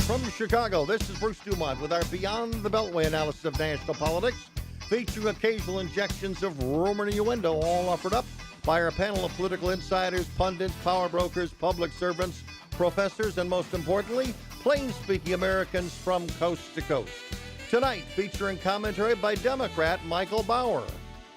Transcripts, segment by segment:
From Chicago, this is Bruce DuMont with our Beyond the Beltway analysis of national politics, featuring occasional injections of rumor and innuendo, all offered up by our panel of political insiders, pundits, power brokers, public servants, professors, and most importantly, plain-speaking Americans from coast to coast. Tonight, featuring commentary by Democrat Michael Bauer,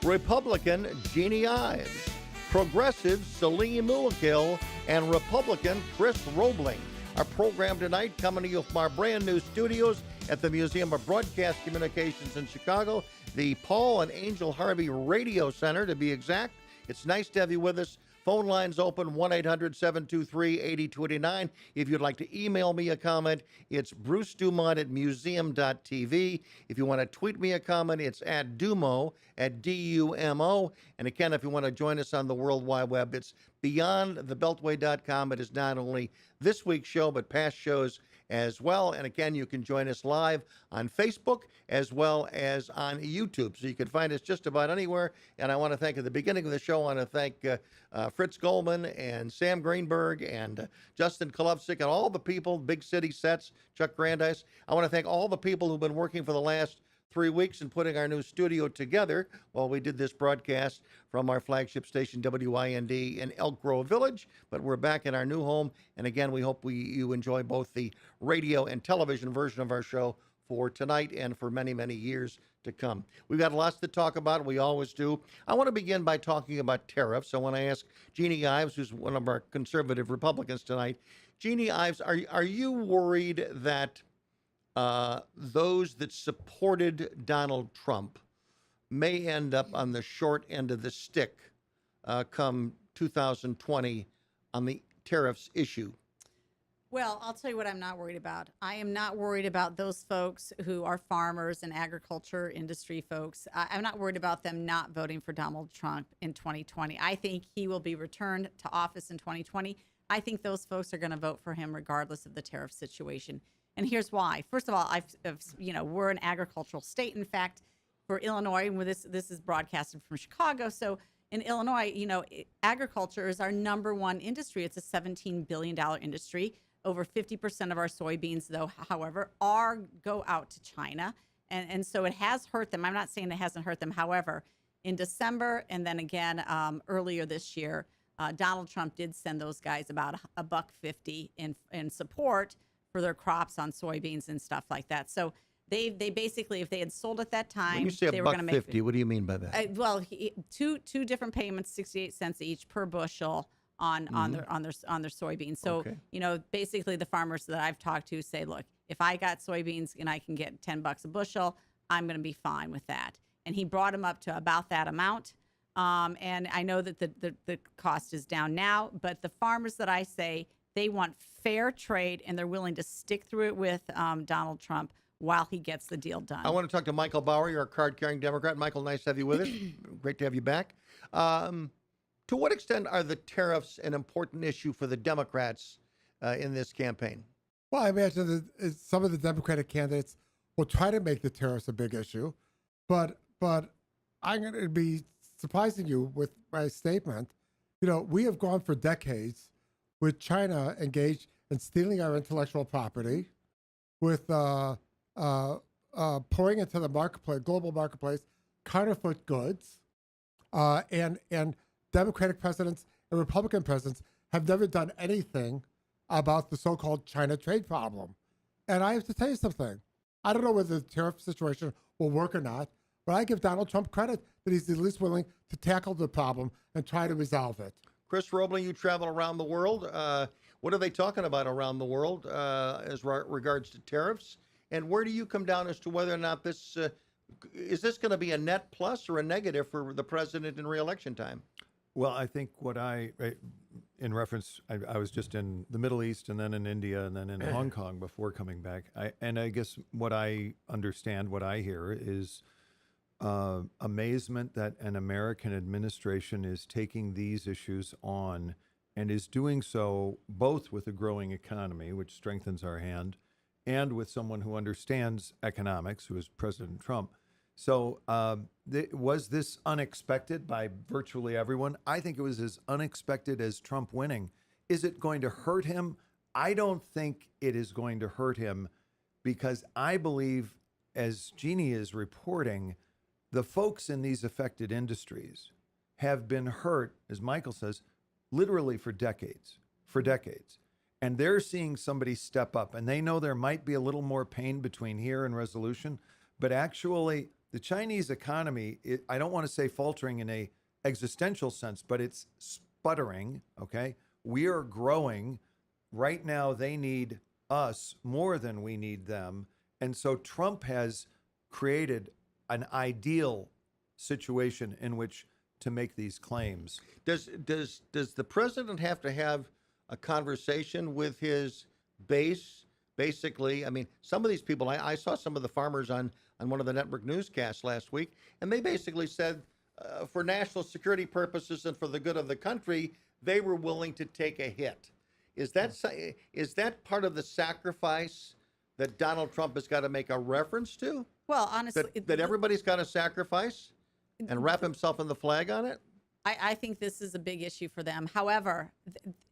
Republican Jeannie Ives, Progressive Salim Muakil, and Republican Chris Roebling. Our program tonight coming to you from our brand new studios at the Museum of Broadcast Communications in Chicago, the Paul and Angel Harvey Radio Center to be exact. It's nice to have you with us. Phone lines open, 1-800-723-8289. If you'd like to email me a comment, it's brucedumont@museum.tv. If you want to tweet me a comment, it's at Dumo, at D-U-M-O. And again, if you want to join us on the World Wide Web, it's beyondthebeltway.com. It is not only this week's show, but past shows as well. And again, you can join us live on Facebook as well as on YouTube. So you can find us just about anywhere. And I want to thank, at the beginning of the show, I want to thank Fritz Goldman and Sam Greenberg and Justin Kolovsik and all the people, Big City Sets, Chuck Brandeis. I want to thank all the people who've been working for the last 3 weeks in putting our new studio together while we did this broadcast from our flagship station, WIND, in Elk Grove Village. But we're back in our new home. And again, we hope you enjoy both the radio and television version of our show for tonight and for many, many years to come. We've got lots to talk about. We always do. I want to begin by talking about tariffs. I want to ask Jeannie Ives, who's one of our conservative Republicans tonight. Jeannie Ives, are you worried that those that supported Donald Trump may end up on the short end of the stick come 2020 on the tariffs issue? Well, I'll tell you what I'm not worried about. I am not worried about those folks who are farmers and agriculture industry folks. I'm not worried about them not voting for Donald Trump in 2020. I think he will be returned to office in 2020. I think those folks are going to vote for him regardless of the tariff situation. And here's why. First of all, we're an agricultural state. In fact, for Illinois, this is broadcasted from Chicago. So in Illinois, agriculture is our number one industry. It's a $17 billion industry. Over 50% of our soybeans, though, however, go out to China. And so it has hurt them. I'm not saying it hasn't hurt them. However, in December and then again earlier this year, Donald Trump did send those guys about $1.50 in support for their crops on soybeans and stuff like that. So they basically, if they had sold at that time, when you say they were going to make $1.50, what do you mean by that? Two different payments, 68 cents each per bushel on their soybeans. So okay. Basically the farmers that I've talked to say, look, if I got soybeans and I can get $10 a bushel, I'm going to be fine with that. And he brought them up to about that amount. And I know that the cost is down now, but the farmers that I say, they want fair trade and they're willing to stick through it with Donald Trump while he gets the deal done. I want to talk to Michael Bauer. You're a card-carrying Democrat. Michael, nice to have you with us. Great to have you back. To what extent are the tariffs an important issue for the Democrats in this campaign? Well, I imagine that some of the Democratic candidates will try to make the tariffs a big issue, but I'm going to be surprising you with my statement. We have gone for decades with China engaged in stealing our intellectual property, with pouring into the marketplace, global marketplace, counterfeit goods, and Democratic presidents and Republican presidents have never done anything about the so-called China trade problem. And I have to tell you something. I don't know whether the tariff situation will work or not, but I give Donald Trump credit that he's at least willing to tackle the problem and try to resolve it. Chris Roebling, you travel around the world. What are they talking about around the world as regards to tariffs? And where do you come down as to whether or not this is this going to be a net plus or a negative for the president in re-election time? Well, I think in reference, I was just in the Middle East and then in India and then in Hong Kong before coming back. I guess what I understand, what I hear is amazement that an American administration is taking these issues on and is doing so both with a growing economy, which strengthens our hand, and with someone who understands economics, who is President Trump. So was this unexpected by virtually everyone? I think it was as unexpected as Trump winning. Is it going to hurt him? I don't think it is going to hurt him because I believe, as Jeannie is reporting, the folks in these affected industries have been hurt, as Michael says, literally for decades. And they're seeing somebody step up, and they know there might be a little more pain between here and resolution, but actually the Chinese economy, I don't want to say faltering in a existential sense, but it's sputtering, okay? We are growing. Right now, they need us more than we need them. And so Trump has created an ideal situation in which to make these claims. Does the president have to have a conversation with his base? Basically, I mean, some of these people, I saw some of the farmers on one of the network newscasts last week, and they basically said for national security purposes and for the good of the country, they were willing to take a hit. Is that part of the sacrifice that Donald Trump has got to make a reference to? Well, honestly, That everybody's got to sacrifice and wrap himself in the flag on it? I think this is a big issue for them. However,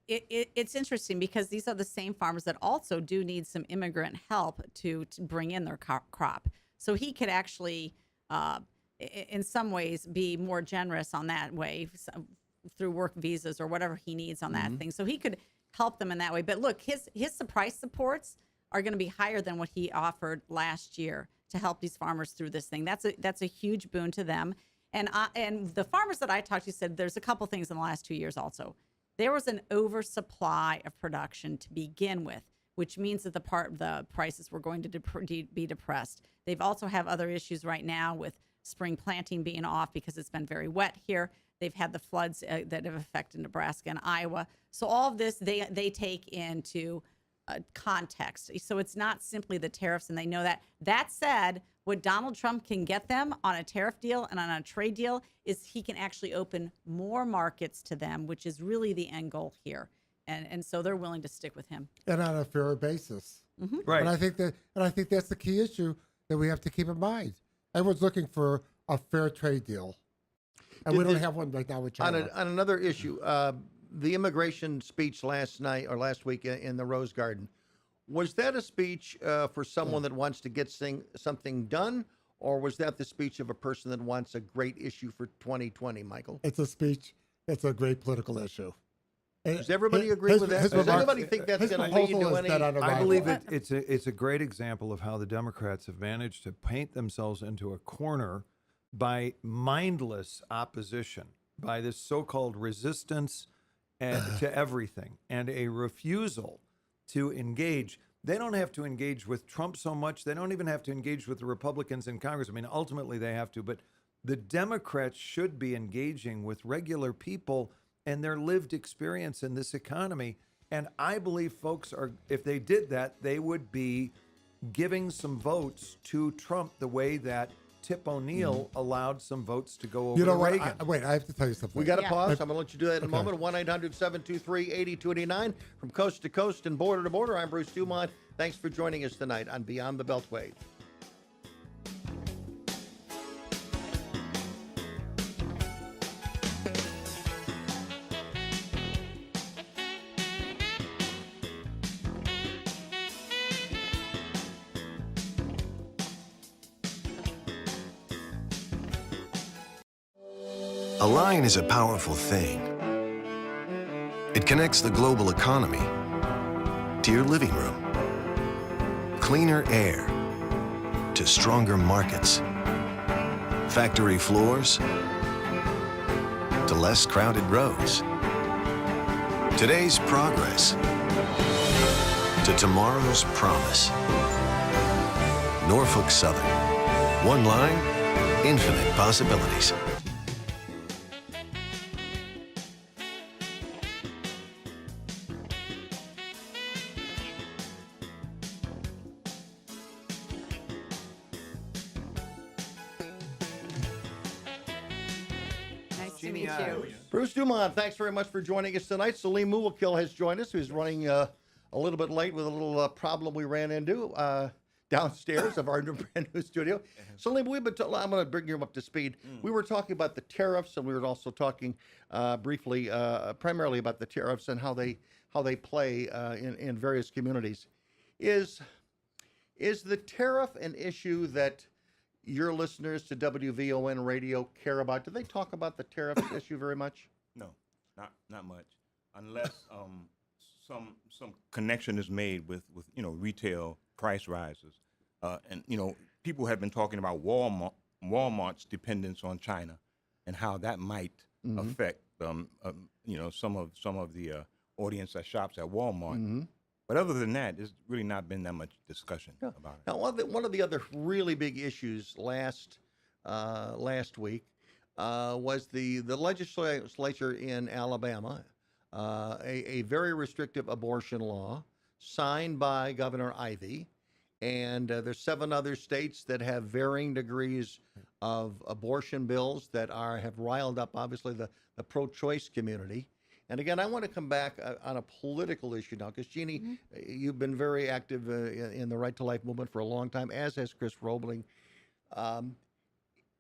it's interesting because these are the same farmers that also do need some immigrant help to bring in their crop. So he could actually, in some ways, be more generous on that way through work visas or whatever he needs on that thing. So he could help them in that way. But look, his price supports are going to be higher than what he offered last year to help these farmers through this thing. That's a huge boon to them. And the farmers that I talked to said there's a couple things in the last 2 years also. There was an oversupply of production to begin with, which means that the prices were going to be depressed. They've also have other issues right now with spring planting being off because it's been very wet here. They've had the floods that have affected Nebraska and Iowa. So all of this they take into context. So it's not simply the tariffs, and they know that. That said, what Donald Trump can get them on a tariff deal and on a trade deal is he can actually open more markets to them, which is really the end goal here. And so they're willing to stick with him. And on a fair basis. Right. And I think that's the key issue that we have to keep in mind. Everyone's looking for a fair trade deal. And we don't have one right now with China. On another issue, the immigration speech last week in the Rose Garden, was that a speech for someone that wants to get something done, or was that the speech of a person that wants a great issue for 2020, Michael? It's a speech. It's a great political issue. Does everybody agree with that? Does anybody think that's going to lead to any? I believe it's a great example of how the Democrats have managed to paint themselves into a corner by mindless opposition, by this so-called resistance to everything, and a refusal to engage. They don't have to engage with Trump so much. They don't even have to engage with the Republicans in Congress. I mean, ultimately they have to, but the Democrats should be engaging with regular people and their lived experience in this economy. And I believe folks if they did that, they would be giving some votes to Trump the way that Tip O'Neill allowed some votes to go over to Reagan. Wait, I have to tell you something. We got to pause. I'm going to let you do that in a moment. 1-800-723-8289 from coast to coast and border to border. I'm Bruce DuMont. Thanks for joining us tonight on Beyond the Beltway. A line is a powerful thing. It connects the global economy to your living room, cleaner air to stronger markets, factory floors to less crowded roads, today's progress to tomorrow's promise. Norfolk Southern. One line, infinite possibilities. Bruce DuMont, thanks very much for joining us tonight. Salim Muwakil has joined us, who's running a little bit late with a little problem we ran into. downstairs of our brand new studio. Salim, I'm going to bring you up to speed. We were talking about the tariffs, and we were also talking briefly, primarily about the tariffs and how they play in various communities. Is the tariff an issue that your listeners to WVON radio care about? Do they talk about the tariffs issue very much? No, not much, unless some connection is made with retail price rises, and people have been talking about Walmart's dependence on China, and how that might affect some of the audience that shops at Walmart. But other than that, there's really not been that much discussion about it. Now, one of the other really big issues last week was the legislature in Alabama, a very restrictive abortion law signed by Governor Ivey, and there's 7 other states that have varying degrees of abortion bills that have riled up, obviously, the pro-choice community. And again, I want to come back on a political issue now, because Jeannie, you've been very active in the Right to Life movement for a long time, as has Chris Roebling.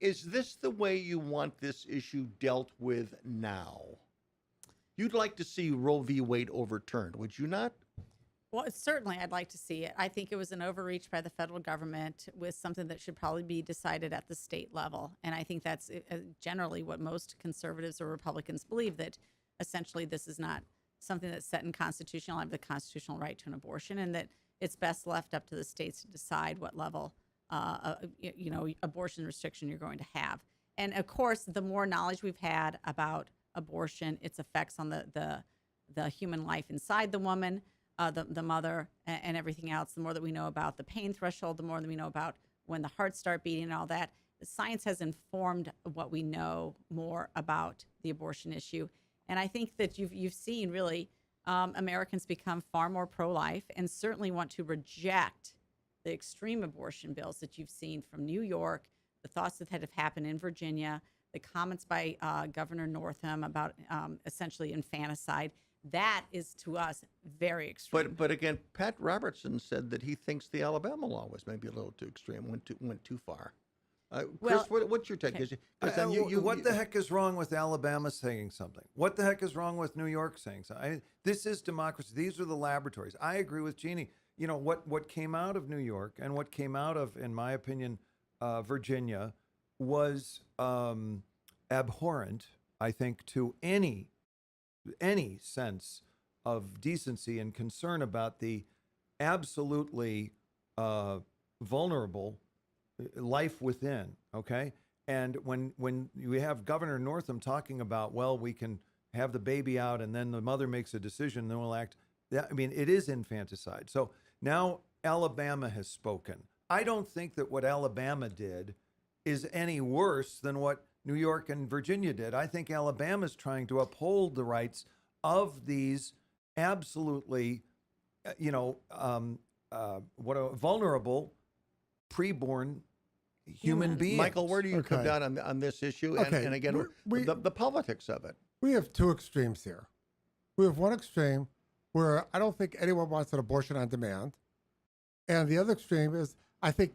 Is this the way you want this issue dealt with now? You'd like to see Roe v. Wade overturned, would you not? Well, certainly I'd like to see it. I think it was an overreach by the federal government with something that should probably be decided at the state level. And I think that's generally what most conservatives or Republicans believe, that essentially this is not something that's set in constitutional. I have the constitutional right to an abortion, and that it's best left up to the states to decide what level abortion restriction you're going to have. And of course, the more knowledge we've had about abortion, its effects on the human life inside the woman, the mother, and everything else, the more that we know about the pain threshold, the more that we know about when the hearts start beating and all that. The science has informed what we know more about the abortion issue. And I think that you've seen really Americans become far more pro-life, and certainly want to reject the extreme abortion bills that you've seen from New York, the thoughts that have happened in Virginia, the comments by Governor Northam about essentially infanticide. That is, to us, very extreme. But again, Pat Robertson said that he thinks the Alabama law was maybe a little too extreme, went too far. Chris, what's your take? Okay. What the heck is wrong with Alabama saying something? What the heck is wrong with New York saying something? This is democracy. These are the laboratories. I agree with Jeannie. What came out of New York and what came out of, in my opinion, Virginia was abhorrent, I think, to any sense of decency and concern about the absolutely vulnerable life within, okay? And when you have Governor Northam talking about, well, we can have the baby out and then the mother makes a decision, then we'll act. It is infanticide. So now Alabama has spoken. I don't think that what Alabama did is any worse than what New York and Virginia did. I think Alabama's trying to uphold the rights of these absolutely, vulnerable preborn human beings. Michael, where do you come down on this issue? And again, the politics of it. We have 2 extremes here. We have one extreme where I don't think anyone wants an abortion on demand, and the other extreme is I think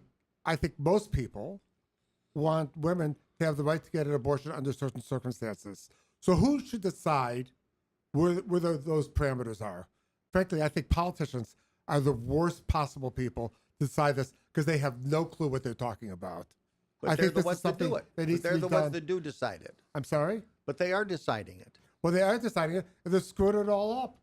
most people want women to have the right to get an abortion under certain circumstances. So who should decide where those parameters are? Frankly, I think politicians are the worst possible people to decide this, because they have no clue what they're talking about. But I they're think the this ones is that do something it. that needs They're to be the done. ones that do decide it. I'm sorry? But they are deciding it. Well, they are deciding it, and they're screwing it all up.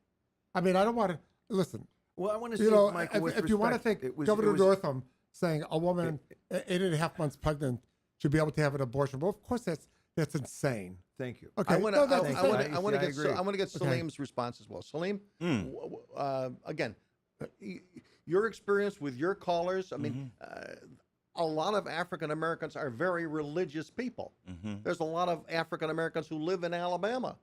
I mean, I don't want to listen. Well, I want to You say, know, Michael, with if you want to respect, think it was- Governor Northam saying a woman 8.5 months pregnant should be able to have an abortion, well, of course that's insane. Thank you. Okay, I want no, that's to insane. I want to I agree. get Salim's response as well. Salim, again, your experience with your callers. I mean, a lot of African Americans are very religious people. There's a lot of African Americans who live in Alabama.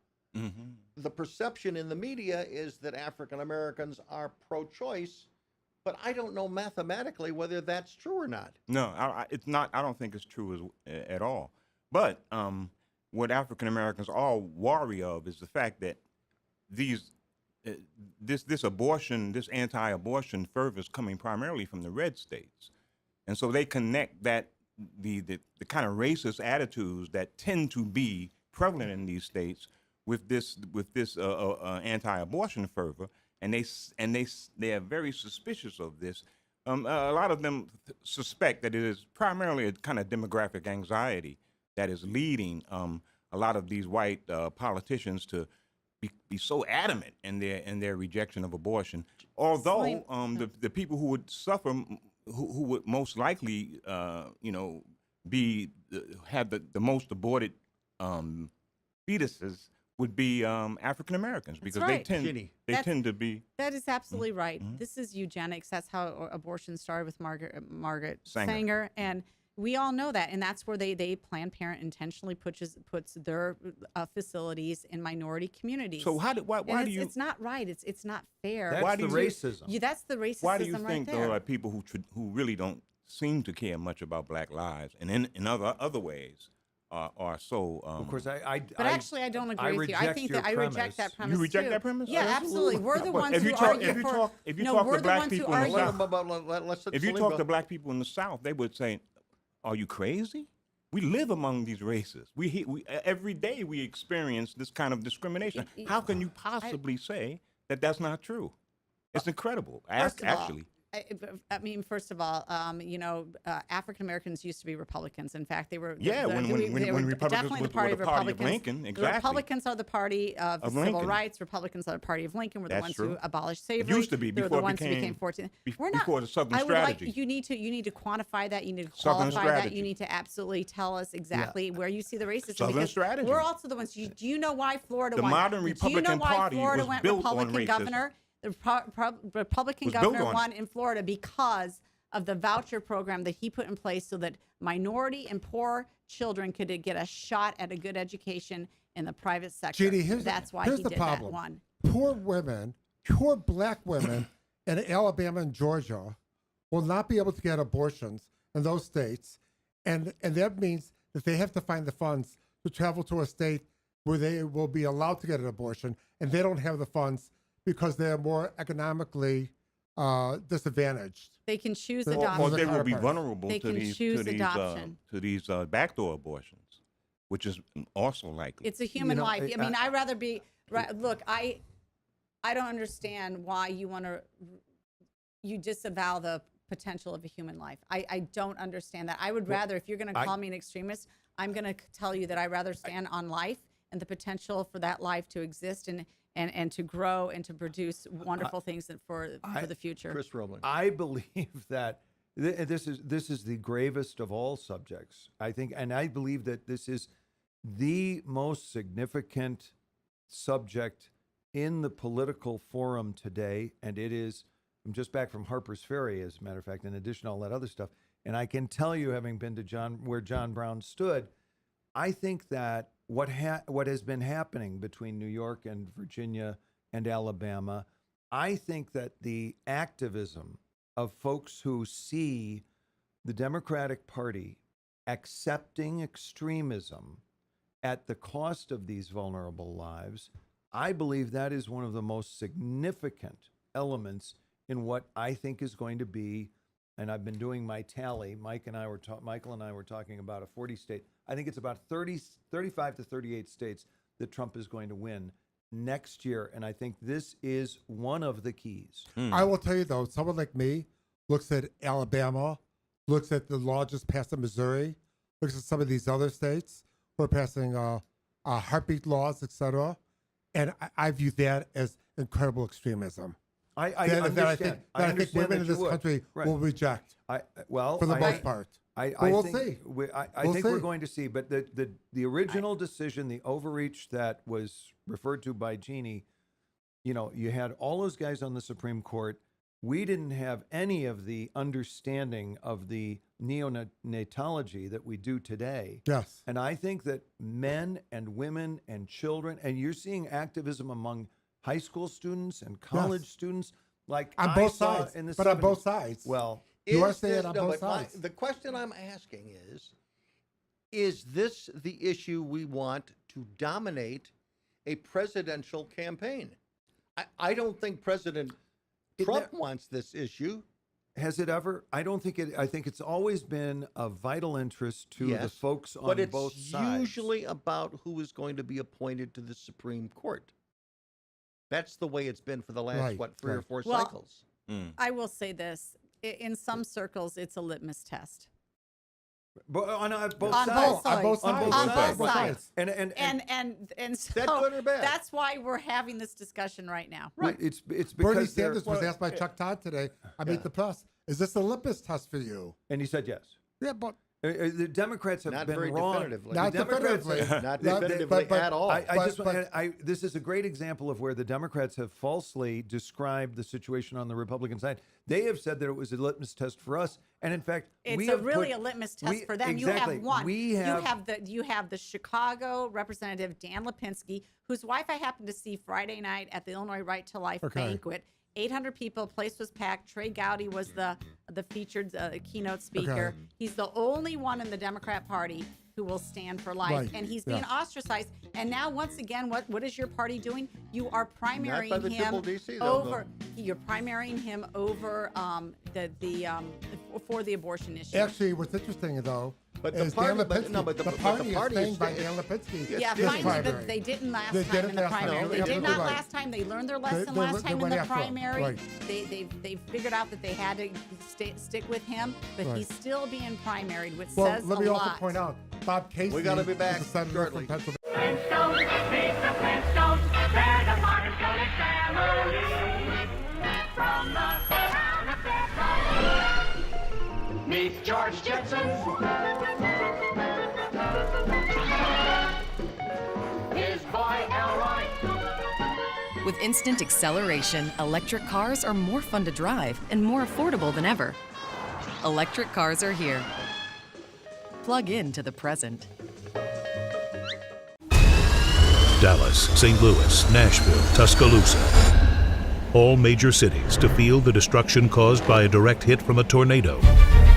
The perception in the media is that African Americans are pro-choice, but I don't know mathematically whether that's true or not. No, it's not. I don't think it's true at all. But what African Americans all worry of is the fact that this abortion, this anti-abortion fervor is coming primarily from the red states. And so they connect that the kind of racist attitudes that tend to be prevalent in these states with this anti-abortion fervor, and they are very suspicious of this. A lot of them suspect that it is primarily a kind of demographic anxiety that is leading a lot of these white politicians to be so adamant in their rejection of abortion. Although the people who would suffer, who would most likely, have the most aborted fetuses would be African Americans, because right. they tend to be. That is absolutely right. This is eugenics. That's how abortion started with Margaret Sanger, and we all know that. And that's where they Planned Parent intentionally puts their facilities in minority communities. So why do you? It's not right. It's not fair. That's the racism. That's the racism. Why do you right think there. there are people who really don't seem to care much about Black lives, and in other ways are so? Of course, But actually, I don't agree with you. I think that I reject that premise. You reject too. that premise? Yeah, absolutely. We're the ones If you who talk- argue if you for. talk- if you no, talk to we're the black ones who people in the argue. South- If you talk to Black people in the South, they would say, "Are you crazy? We live among these races. We every day we experience this kind of discrimination. How can you possibly say that that's not true? It's incredible, First of all, actually." I mean, first of all, African Americans used to be Republicans. In fact, they were. Yeah, when Republicans definitely were the party of the party of Republicans. Lincoln, The exactly. Republicans are the party of civil Lincoln. rights. Republicans are the party of Lincoln. We're the That's ones true. who abolished slavery. used to be They're before the it ones who became- became 14. be- We're not. before the Southern I would like strategy. you need to quantify that. You need to Southern qualify that. strategy. You need to absolutely tell us exactly where you see the racism. Southern because strategy. We're also the ones. Do you know why Florida The won? modern Do you Republican know why Party Florida was went built on Republican racism. governor? The Republican Was built governor on it. won in Florida because of the voucher program that he put in place so that minority and poor children could get a shot at a good education in the private sector. Jeannie, That's why here's he the did problem. that one. Poor women, poor Black women in Alabama and Georgia will not be able to get abortions in those states, and that means that they have to find the funds to travel to a state where they will be allowed to get an abortion, and they don't have the funds because they're more economically disadvantaged. They can choose Or adoption. Or they will be counterparts. vulnerable They to can these choose adoption. to these backdoor abortions, which is also likely. It's a human know, life. I mean, I'd rather be. Look, I don't understand why you disavow the potential of a human life. I don't understand that. I would rather, if you're going to call me an extremist, I'm going to tell you that I'd rather stand on life and the potential for that life to exist and to grow and to produce wonderful things for the future. Chris Roblin. I believe that this is the gravest of all subjects. I think, and I believe that this is the most significant subject in the political forum today, and it is. I'm just back from Harper's Ferry, as a matter of fact, in addition to all that other stuff, and I can tell you, having been to where John Brown stood, I think that what has been happening between New York and Virginia and Alabama, I think that the activism of folks who see the Democratic Party accepting extremism at the cost of these vulnerable lives, I believe that is one of the most significant elements in what I think is going to be, and I've been doing my tally. Michael and I were talking about a 40-state. I think it's about 35 to 38 states that Trump is going to win next year, and I think this is one of the keys. I will tell you though, someone like me looks at Alabama, looks at the law just passed in Missouri, looks at some of these other states who are passing heartbeat laws, etc., and I view that as incredible extremism. I that understand. I think women that in this you would. country Right. will reject Well, for the most part. I we'll think see. I We'll think we're see. going to see, but the original decision, the overreach that was referred to by Jeannie, you had all those guys on the Supreme Court. We didn't have any of the understanding of the neonatology that we do today. Yes. And I think that men and women and children, and you're seeing activism among high school students and college students, like On I both saw sides. in the But on 70s. both sides. Well, You are Is saying this- on no, both but sides. the question I'm asking is this the issue we want to dominate a presidential campaign? I don't think President Trump wants this issue. Has it ever? I don't think it. I think it's always been a vital interest to the Yes, folks on but it's both sides. usually about who is going to be appointed to the Supreme Court. That's the way it's been for the last, Right, three or right. four Well, cycles. I will say this: in some circles, it's a litmus test. On both On sides. both On both sides. sides. On sides. both sides. And So that good or bad? that's why we're having this discussion right now. it's Bernie because they're- Sanders was asked by Chuck Todd today, I Meet the Press, is this a litmus test for you? and he said yes. Yeah, but The Democrats have Not been very wrong. definitively. not The Democrats- definitively. Not Not- definitively but- at all. I just but- this is a great example of where the Democrats have falsely described the situation on the Republican side. They have said that it was a litmus test for us, and in fact, It's we a have really put- a litmus test we- for them. Exactly. You have one. We have, you have the Chicago representative Dan Lipinski, whose wife I happened to see Friday night at the Illinois Right to Life Okay. banquet. 800 people, place was packed. Trey Gowdy was the featured keynote speaker. Okay. He's the only one in the Democrat Party who will stand for life, Right, and he's being yeah. ostracized. And now, once again, what is your party doing? You are Not by primarying the him triple DC, though, over. You're primarying him over for the abortion issue. actually, what's interesting, though, But the is party- Dan but- Lipinski, no, but the- the but the party party is is staying by sta- Dan Lipinski. Yeah, This finally, primary. they didn't last They time did it in the last time. primary. No, They they did didn't. not Right. last time. They learned their lesson they last went- time they in went the after him. primary. Right. They figured out that they had to stick with him, but Right. he's still being primaried, which Well, says let me a also lot. point out, Bob Casey We gotta be back is a senator shortly. from Pennsylvania. Flintstones, meet the Flintstones, they're the modern Sonic family. From the town of Beltway, meet George Jetson. His boy Elroy. With instant acceleration, electric cars are more fun to drive and more affordable than ever. Electric cars are here. Plug in to the present. Dallas, St. Louis, Nashville, Tuscaloosa. All major cities to feel the destruction caused by a direct hit from a tornado.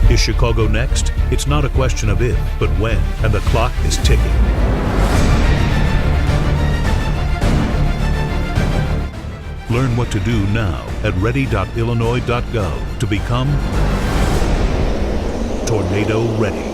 Is Chicago next? It's not a question of if, but when, and the clock is ticking. Learn what to do now at ready.illinois.gov to become tornado ready.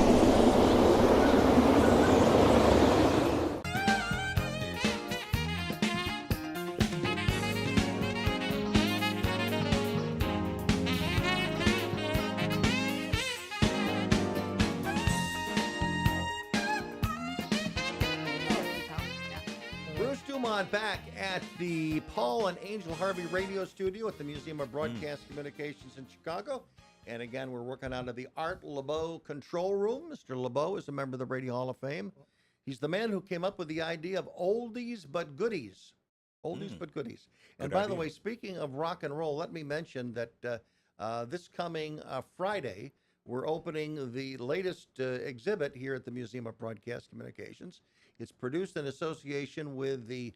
Bruce DuMont back at the Paul and Angel Harvey radio studio at the Museum of Broadcast Communications in Chicago. And again, we're working out of the Art LeBeau control room. Mr. LeBeau is a member of the Radio Hall of Fame. He's the man who came up with the idea of oldies but goodies. Oldies but goodies. And Good by the idea. way, speaking of rock and roll, let me mention that this coming Friday, we're opening the latest exhibit here at the Museum of Broadcast Communications. It's produced in association with the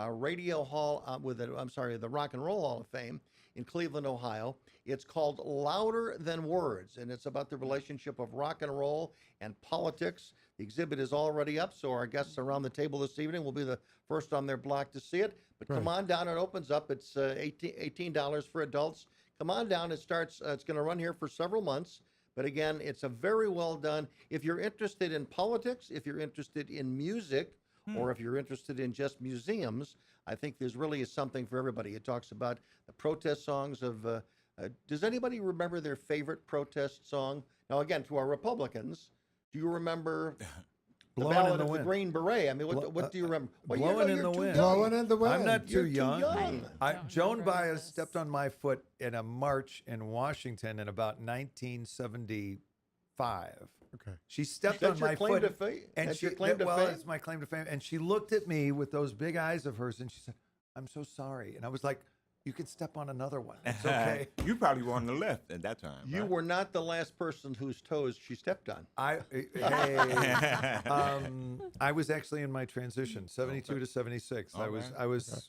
Radio Hall, the Rock and Roll Hall of Fame in Cleveland, Ohio. It's called Louder Than Words, and it's about the relationship of rock and roll and politics. The exhibit is already up, so our guests around the table this evening will be the first on their block to see it. But come on down, it opens up. It's $18 for adults. Come on down. It starts. It's going to run here for several months. But again, it's a very well done. If you're interested in politics, if you're interested in music, or if you're interested in just museums, I think there's really something for everybody. It talks about the protest songs of. Does anybody remember their favorite protest song? Now, again, to our Republicans, do you remember the Blowing Ballad in the of the Wind. Green Beret? I mean, what do you remember? Well, you know Blowing in you're the too Wind. young. Blowing in the wind. I'm not You're too too young. young. Joan remember Baez this. stepped on my foot in a march in Washington in about 1975. Okay. She stepped That's on your my claim foot, to fame? and That's she your claim to fame? it's my claim to fame. And she looked at me with those big eyes of hers, and she said, "I'm so sorry." And I was like, "You can step on another one. It's okay." You probably were on the left at that time. You right? were not the last person whose toes she stepped on. I was actually in my transition, 72 to 76. I was,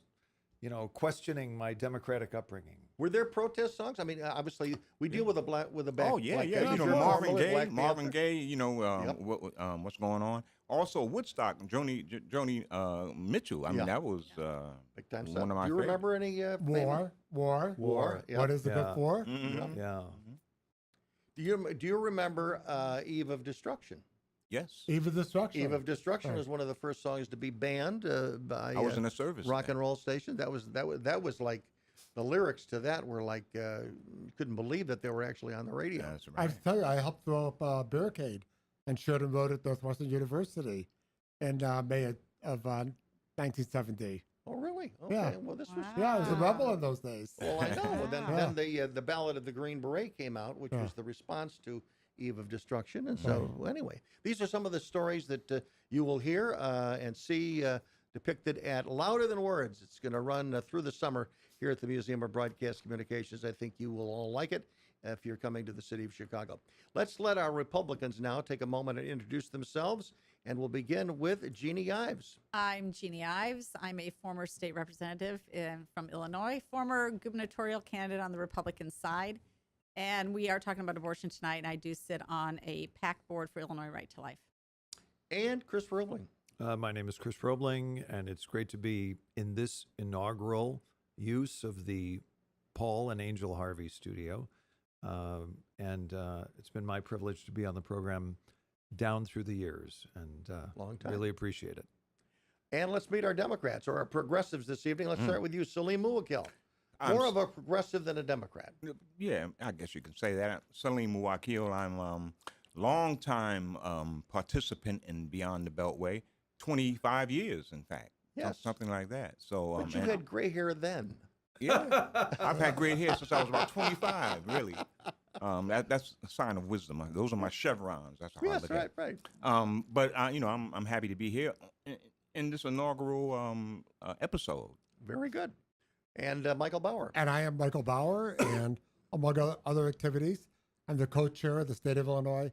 questioning my Democratic upbringing. Were there protest songs? I mean, obviously, we deal with a black Oh yeah, Black yeah. Panther, You know, normally Marvin Gaye, Black Marvin Panther. Gaye. Yep. What's going on? Also, Woodstock, Joni Mitchell. I mean, Yeah. that was Big time one stuff. of my Do you remember any War. War, yeah. What is the Yeah. good for? Mhm. Yeah. Do you remember Eve of Destruction? Yes. Eve of Destruction. Eve of Destruction Right. was one of the first songs to be banned by I was in the service. rock then. and roll station. That was like the lyrics to that were like you couldn't believe that they were actually on the radio. That's I right. have to tell you, I helped throw up a barricade and showed and wrote at Northwestern University in May of 1970. Oh, really? Okay. Yeah. Well, this was. Yeah, I was a Wow. rebel in those days. Well, I know. Well, Yeah. then the Ballad of the Green Beret came out, which Yeah. was the response to Eve of Destruction. And so, anyway, these are some of the stories that you will hear and see depicted at Louder Than Words. It's going to run through the summer here at the Museum of Broadcast Communications. I think you will all like it if you're coming to the city of Chicago. Let's let our Republicans now take a moment and introduce themselves, and we'll begin with Jeannie Ives. I'm Jeannie Ives. I'm a former state representative from Illinois, former gubernatorial candidate on the Republican side. And we are talking about abortion tonight, and I do sit on a PAC board for Illinois Right to Life. And Chris Roebling. My name is Chris Roebling, and it's great to be in this inaugural use of the Paul and Angel Harvey studio. It's been my privilege to be on the program down through the years, and Long time. really appreciate it. And let's meet our Democrats or our progressives this evening. Let's start with you, Salim Muwakil. I'm More s- of a progressive than a Democrat. Yeah, I guess you can say that. Salim Muwakil, I'm long-time participant in Beyond the Beltway, 25 years, in fact. Yes. Something like that. So, But you and- had gray hair then. yeah, I've had gray hair since I was about 25, really. That's a sign of wisdom. Those are my chevrons. That's how I Yes, look right, at it. right. But I'm happy to be here in this inaugural episode. Very good. And Michael Bauer. And I am Michael Bauer, and among other activities, I'm the co-chair of the State of Illinois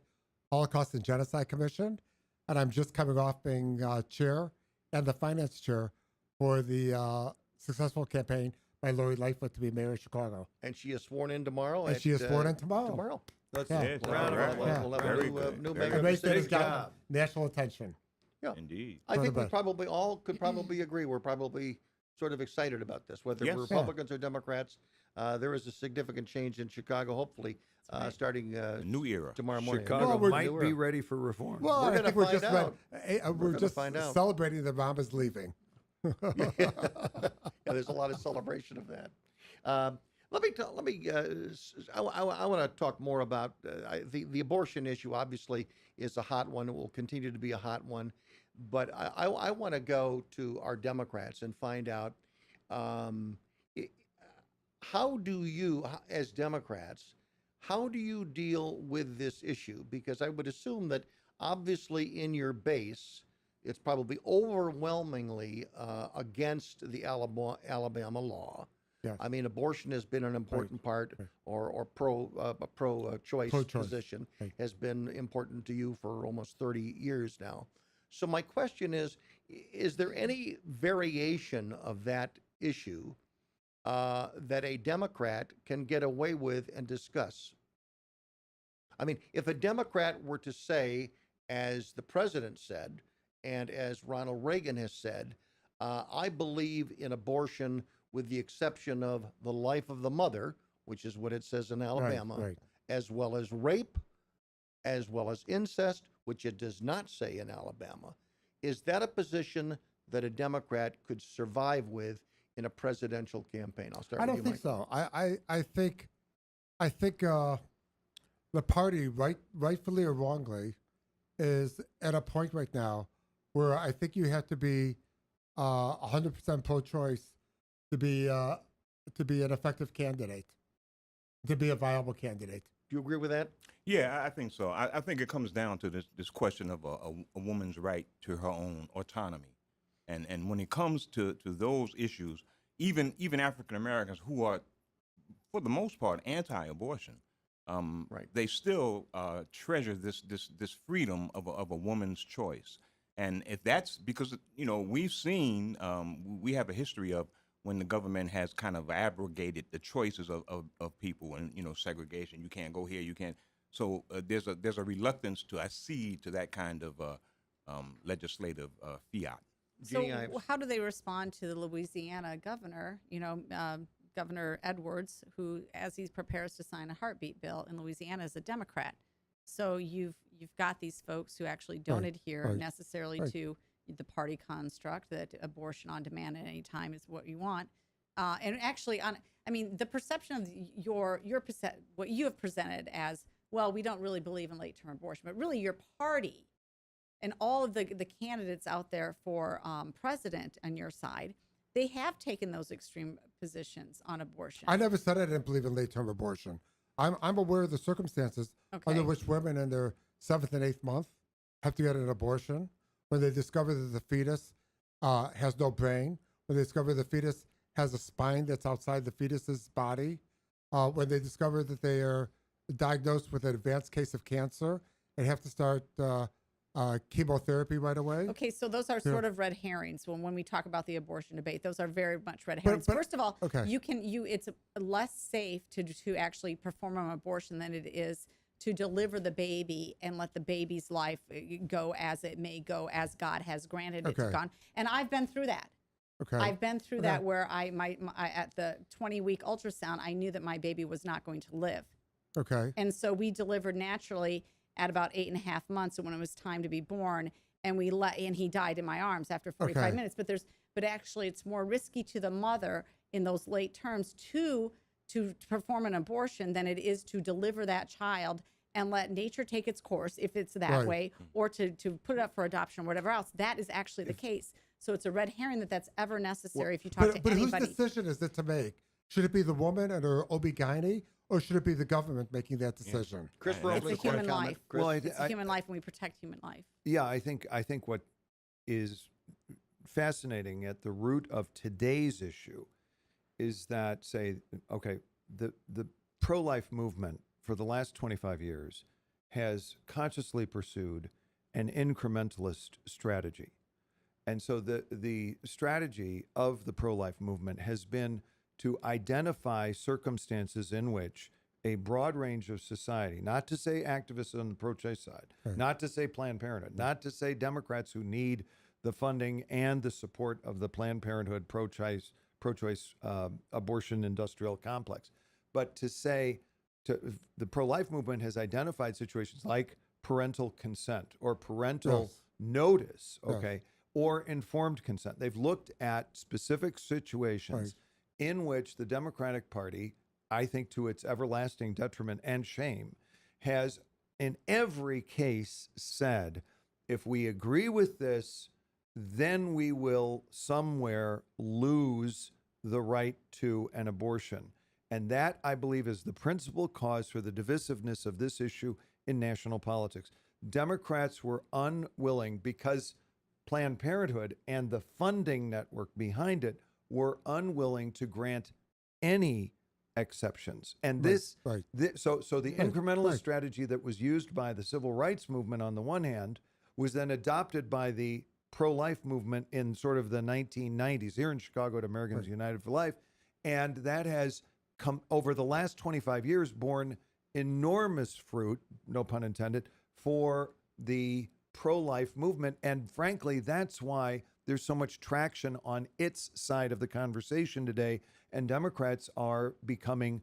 Holocaust and Genocide Commission, and I'm just coming off being chair and the finance chair for the successful campaign by Lori Lightfoot to be mayor of Chicago. And she is sworn in tomorrow. And she is sworn in tomorrow. Tomorrow. Let's Yeah. Yes, Round of right. applause. Yeah. We'll have Very a good. new Very mayor And of they the say city. it's got national attention. Indeed. I For think the we best. probably all could probably agree. We're probably sort of excited about this, whether Yes. we're Republicans or Democrats. There is a significant change in Chicago, hopefully, starting A new era. tomorrow morning. Chicago Well, we're- might be ready for reform. Well, We're I gonna think we're find just out. we're gonna just find out. celebrating that mom is leaving. Yeah, there's a lot of celebration of that. Let me. I want to talk more about the abortion issue. Obviously, is a hot one. It will continue to be a hot one. But I want to go to our Democrats and find out how do you, as Democrats, how do you deal with this issue? Because I would assume that obviously in your base, it's probably overwhelmingly against the Alabama law. Yes. I mean, abortion has been an important part, right. or pro-choice Pro-choice, position right. has been important to you for almost 30 years now. So my question is there any variation of that issue that a Democrat can get away with and discuss? I mean, if a Democrat were to say, as the president said, and as Ronald Reagan has said, I believe in abortion with the exception of the life of the mother, which is what it says in Alabama, right. as well as rape, as well as incest, which it does not say in Alabama. Is that a position that a Democrat could survive with in a presidential campaign? I'll start I with don't you, think Mike. so. I think the party, rightfully or wrongly, is at a point right now where I think you have to be 100% pro-choice to be an effective candidate, to be a viable candidate. Do you agree with that? Yeah, I think so. I think it comes down to this question of a woman's right to her own autonomy. And when it comes to those issues, even African Americans who are, for the most part, anti-abortion, Right. they still treasure this freedom of a woman's choice. And if that's because, we've seen, we have a history of when the government has kind of abrogated the choices of people and, segregation. You can't go here, you can't. So there's a reluctance to accede to that kind of legislative fiat. So Jeannie Ives. how do they respond to the Louisiana governor, Governor Edwards, who, as he prepares to sign a heartbeat bill in Louisiana, is a Democrat. So you've got these folks who actually don't adhere necessarily to the party construct that abortion on demand at any time is what you want. And actually, the perception of what you have presented as, well, we don't really believe in late-term abortion, but really your party and all of the candidates out there for president on your side, they have taken those extreme positions on abortion. I never said I didn't believe in late-term abortion. I'm aware of the circumstances under which women in their 7th and 8th month have to get an abortion, when they discover that the fetus has no brain, when they discover the fetus has a spine that's outside the fetus's body, when they discover that they are diagnosed with an advanced case of cancer and have to start chemotherapy right away. Okay, so those are sort of red herrings when we talk about the abortion debate. Those are very much red herrings. First of all, it's less safe to actually perform an abortion than it is to deliver the baby and let the baby's life go as it may go, as God has granted it to gone. And I've been through that. I've been through that where I at the 20-week ultrasound, I knew that my baby was not going to live. And so we delivered naturally at about 8.5 months, and when it was time to be born, and he died in my arms after 45 minutes. But actually, it's more risky to the mother in those late terms to perform an abortion than it is to deliver that child and let nature take its course, if it's that way, or to put it up for adoption or whatever else. That is actually the case. So it's a red herring that's ever necessary if you talk to anybody. But whose decision is it to make? Should it be the woman and her OB-GYN, or should it be the government making that decision? Chris, it's a human life. It's a human life, and we protect human life. Yeah, I think what is fascinating at the root of today's issue is that, the pro-life movement for the last 25 years has consciously pursued an incrementalist strategy. And so the strategy of the pro-life movement has been to identify circumstances in which a broad range of society, not to say activists on the pro-choice side, not to say Planned Parenthood, not to say Democrats who need the funding and the support of the Planned Parenthood pro-choice abortion industrial complex, but to say the pro-life movement has identified situations like parental consent or parental notice, or informed consent. They've looked at specific situations in which the Democratic Party, I think to its everlasting detriment and shame, has in every case said, if we agree with this, then we will somewhere lose the right to an abortion. And that, I believe, is the principal cause for the divisiveness of this issue in national politics. Democrats were unwilling, because Planned Parenthood and the funding network behind it were unwilling to grant any exceptions. And so the incrementalist strategy that was used by the civil rights movement on the one hand was then adopted by the pro-life movement in sort of the 1990s here in Chicago at Americans United for Life. And that has come over the last 25 years, borne enormous fruit, no pun intended, for the pro-life movement. And frankly, that's why there's so much traction on its side of the conversation today. And Democrats are becoming,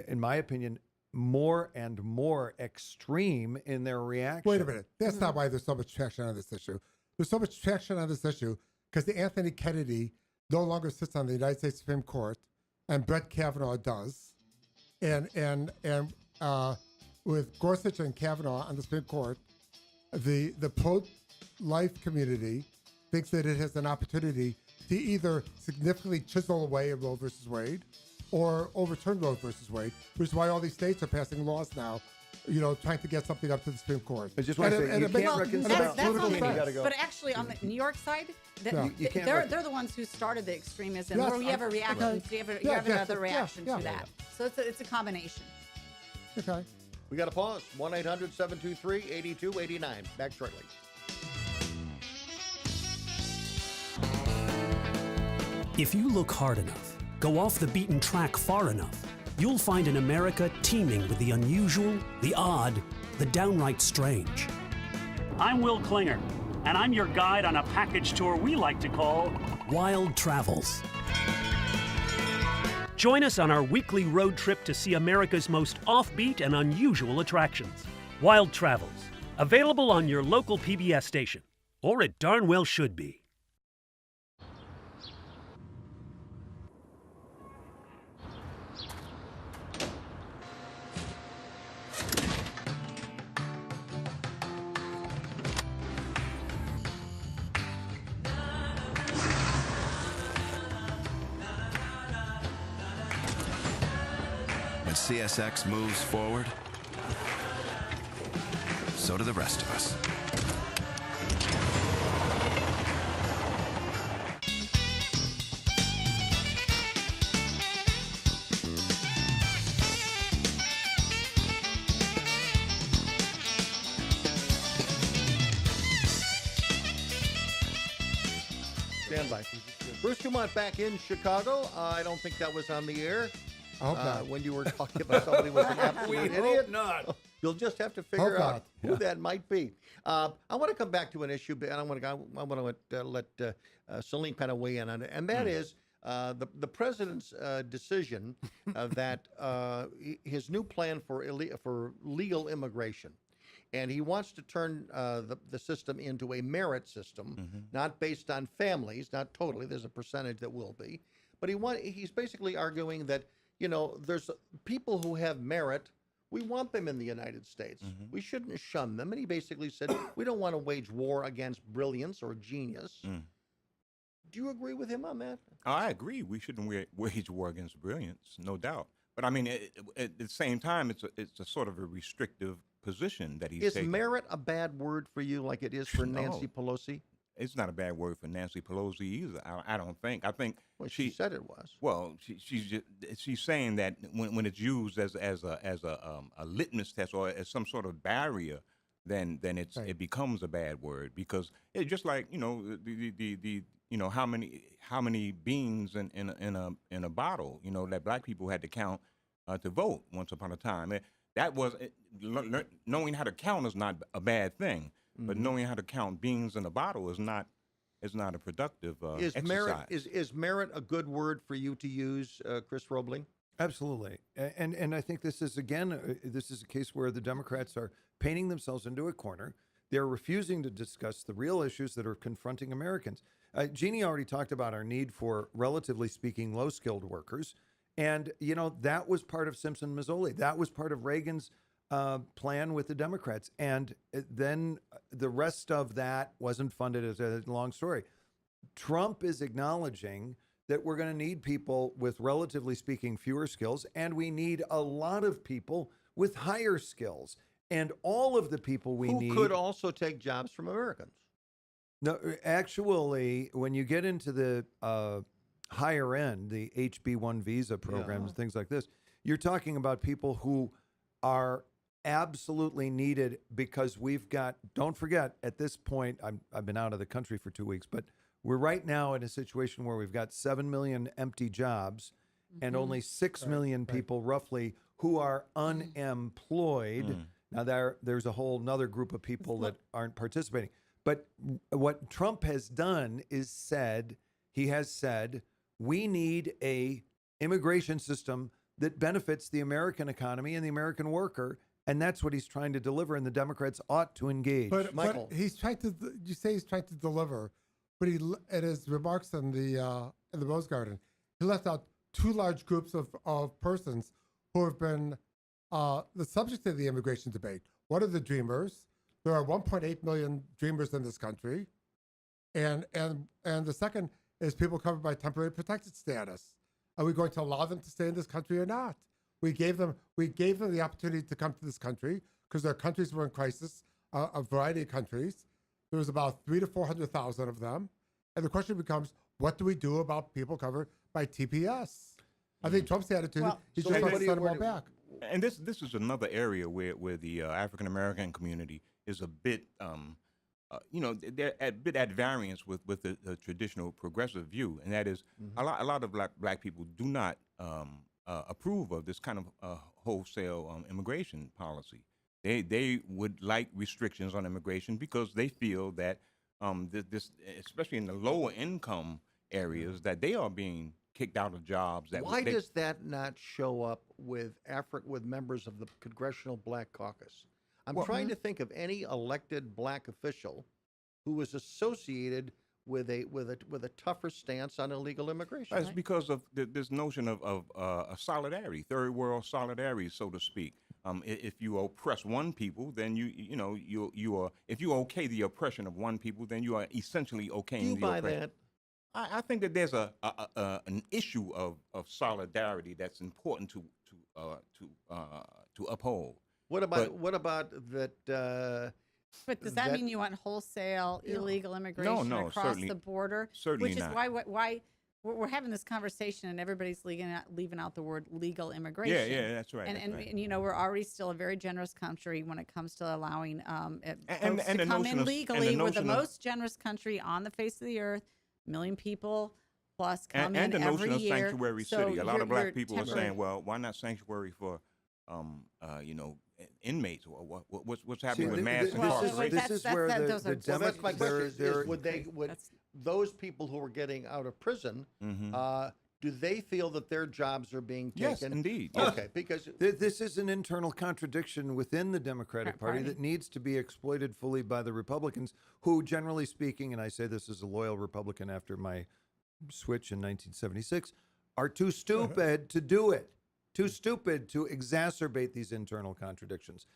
in my opinion, more and more extreme in their reaction. Wait a minute. That's not why there's so much traction on this issue. There's so much traction on this issue because Anthony Kennedy no longer sits on the United States Supreme Court, and Brett Kavanaugh does. And with Gorsuch and Kavanaugh on the Supreme Court, the pro-life community thinks that it has an opportunity to either significantly chisel away at Roe versus Wade or overturn Roe versus Wade, which is why all these states are passing laws now, trying to get something up to the Supreme Court. I just want to say, you can't reconcile. But actually, on the New York side, they're the ones who started the extremism, where we have a reaction. You have another reaction to that. So it's a combination. Okay. We got to pause. 1-800-723-8289. Back shortly. If you look hard enough, go off the beaten track far enough, you'll find an America teeming with the unusual, the odd, the downright strange. I'm Will Klinger, and I'm your guide on a package tour we like to call Wild Travels. Join us on our weekly road trip to see America's most offbeat and unusual attractions. Wild Travels, available on your local PBS station, or it darn well should be. When CSX moves forward, so do the rest of us. Stand by. Bruce DuMont back in Chicago. I don't think that was on the air. I hope not. When you were talking about somebody was an absolute idiot. not. You'll just have to figure Hope out not. who that might be. I want to come back to an issue, and I want to let Celine kind of weigh in on it, and that is the president's decision that his new plan for legal immigration, and he wants to turn the system into a merit system, not based on families, not totally. There's a percentage that will be, but he's basically arguing that there's people who have merit. We want them in the United States. We shouldn't shun them. And he basically said, we don't want to wage war against brilliance or genius. Do you agree with him on that? I agree. We shouldn't wage war against brilliance, no doubt. But I mean, at the same time, it's a sort of a restrictive position that he's taking. Is merit a bad word for you, like it is for Nancy Pelosi? It's not a bad word for Nancy Pelosi either. I don't think. I think she said it was. Well, she's saying that when it's used as a litmus test or as some sort of barrier, then it becomes a bad word, because it's just like the how many beans in a bottle that black people had to count to vote once upon a time. That was knowing how to count is not a bad thing. But knowing how to count beans in a bottle is not a productive exercise. Is merit a good word for you to use, Chris Roebling? Absolutely. And I think this is, again, this is a case where the Democrats are painting themselves into a corner. They're refusing to discuss the real issues that are confronting Americans. Jeannie already talked about our need for, relatively speaking, low-skilled workers. And, that was part of Simpson-Mazzoli. That was part of Reagan's plan with the Democrats. And then the rest of that wasn't funded, as a long story. Trump is acknowledging that we're going to need people with, relatively speaking, fewer skills, and we need a lot of people with higher skills. And all of the people we need... Who could also take jobs from Americans. No, actually, when you get into the higher end, the HB1 visa programs, things like this, you're talking about people who are absolutely needed, because we've got, don't forget, at this point, I've been out of the country for 2 weeks, but we're right now in a situation where we've got 7 million empty jobs and only 6 million people roughly who are unemployed. Now there's a whole nother group of people that aren't participating. But what Trump has done is he has said, we need a immigration system that benefits the American economy and the American worker. And that's what he's trying to deliver, and the Democrats ought to engage. But Michael, he's trying to. You say he's trying to deliver, but at his remarks in the Rose Garden, he left out two large groups of persons who have been the subject of the immigration debate. One are the Dreamers. There are 1.8 million Dreamers in this country, and the second is people covered by temporary protected status. Are we going to allow them to stay in this country or not? We gave them the opportunity to come to this country because their countries were in crisis, a variety of countries. There was about 300,000 to 400,000 of them. And the question becomes, what do we do about people covered by TPS? I think Trump's attitude, he's just going to send them all back. And this is another area where the African American community is a bit, they're a bit at variance with the traditional progressive view, and that is a lot of black people do not approve of this kind of wholesale immigration policy. They would like restrictions on immigration because they feel that this, especially in the lower income areas, that they are being kicked out of jobs. Why does that not show up with members of the Congressional Black Caucus? I'm trying to think of any elected black official who was associated with a tougher stance on illegal immigration. That's because of this notion of solidarity, third world solidarity, so to speak. If you oppress one people, then you are if you okay the oppression of one people, then you are essentially okaying Do you the buy oppression. that? I think that there's an issue of solidarity that's important to uphold. What about that? But does that mean you want wholesale illegal immigration No, across certainly- the border? certainly Which is not. why we're having this conversation and everybody's leaving out the word legal immigration. Yeah, that's right. And, that's and, right. and you know, we're already still a very generous country when it comes to allowing and folks the to come notion in of- and the legally. We're the notion of- most generous country on the face of the earth. 1 million people plus come and in the every notion of year. sanctuary So city. A lot of you're black people are temporary. saying, well, why not sanctuary for, inmates? Or what's happening with mass Well, incarceration? that's- this is that's- where that- the, those the are- Well, that's my question. there- Would That's- those people who are getting out of prison, do they feel that their jobs are being taken? Yes, indeed. Yes. Okay, because This is an internal contradiction within the Democratic Party that needs to be exploited fully by the Republicans, who, generally speaking, and I say this as a loyal Republican after my switch in 1976, are too stupid to do it, too stupid to exacerbate these internal contradictions.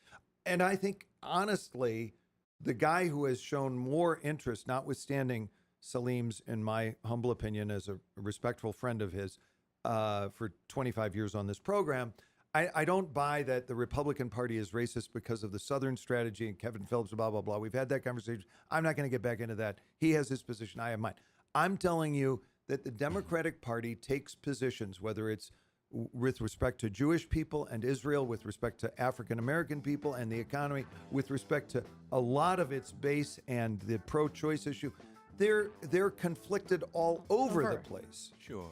And I think, honestly, the guy who has shown more interest, notwithstanding Salim's, in my humble opinion, as a respectful friend of his for 25 years on this program, I don't buy that the Republican Party is racist because of the Southern strategy and Kevin Phillips, blah, blah, blah. We've had that conversation. I'm not going to get back into that. He has his position. I have mine. I'm telling you that the Democratic Party takes positions, whether it's with respect to Jewish people and Israel, with respect to African American people and the economy, with respect to a lot of its base and the pro-choice issue. They're conflicted all over the place. Sure.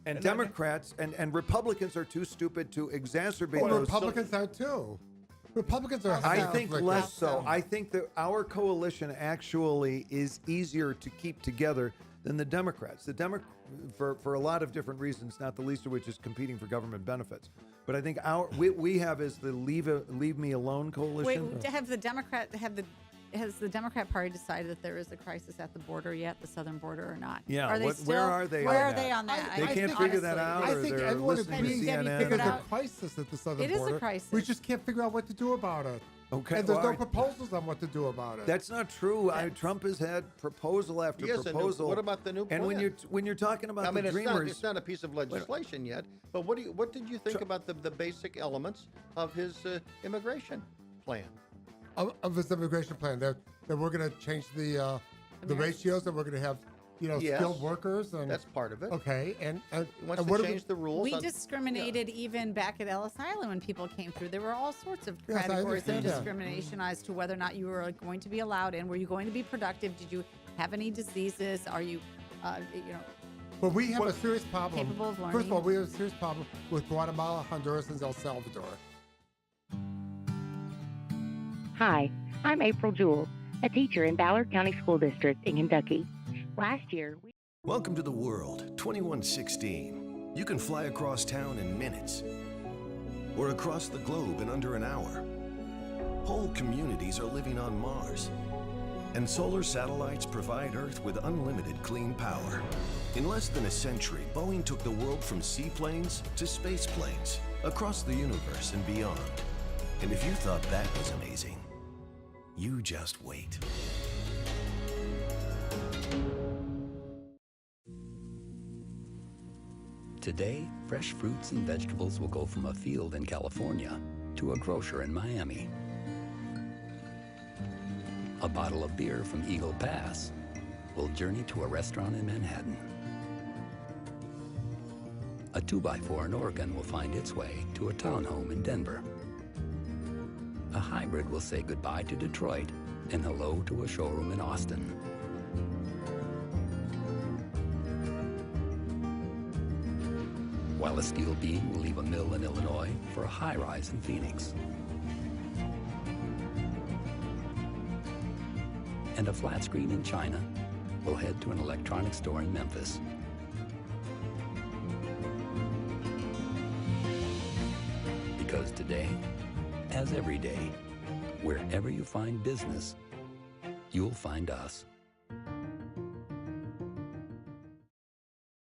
And Democrats and Republicans are too stupid to exacerbate Well, those. Republicans are too. Republicans are. I highly think conflicted. less so. I think that our coalition actually is easier to keep together than the Democrats. For a lot of different reasons, not the least of which is competing for government benefits. But I think we have is the Leave Me Alone coalition. Wait, has the Democrat Party decided that there is a crisis at the border yet, the southern border, or not? Yeah, Are they where are they Where on are they that? on that? They I can't think- figure that out, I or think they're everyone listening to agrees Have you CNN. figured there's a out- crisis at the southern It is a border. crisis. We just can't figure out what to do about it. Okay, And there's well, no proposals on what to do about it. That's not true. Trump has had proposal after He has a new- proposal. what about the new And when plan? you're talking about I mean, the it's Dreamers, not a piece of legislation yet. But what did you think about the basic elements of his immigration plan? of this immigration plan that we're going to change the ratios, and we're going to have Yes, skilled workers, and that's part of it. okay, and He wants and to what change the rules. We on- discriminated even back at Ellis Island when people came through. There were all sorts of Yes, I categories of understand that. discrimination as to whether or not you were going to be allowed in. Were you going to be productive? Did you have any diseases? Are you, But we have a serious problem. Capable of First of all, learning. we have a serious problem with Guatemala, Honduras, and El Salvador. Hi, I'm April Jewell, a teacher in Ballard County School District in Kentucky. Last year, Welcome to the world, 2116. You can fly across town in minutes or across the globe in under an hour. Whole communities are living on Mars. And solar satellites provide Earth with unlimited clean power. In less than a century, Boeing took the world from seaplanes to space planes, across the universe and beyond. And if you thought that was amazing, you just wait. Today, fresh fruits and vegetables will go from a field in California to a grocer in Miami. A bottle of beer from Eagle Pass will journey to a restaurant in Manhattan. A 2x4 in Oregon will find its way to a townhome in Denver. A hybrid will say goodbye to Detroit and hello to a showroom in Austin. While a steel beam will leave a mill in Illinois for a high-rise in Phoenix. And a flat screen in China will head to an electronics store in Memphis. Because today, as every day, wherever you find business, you'll find us.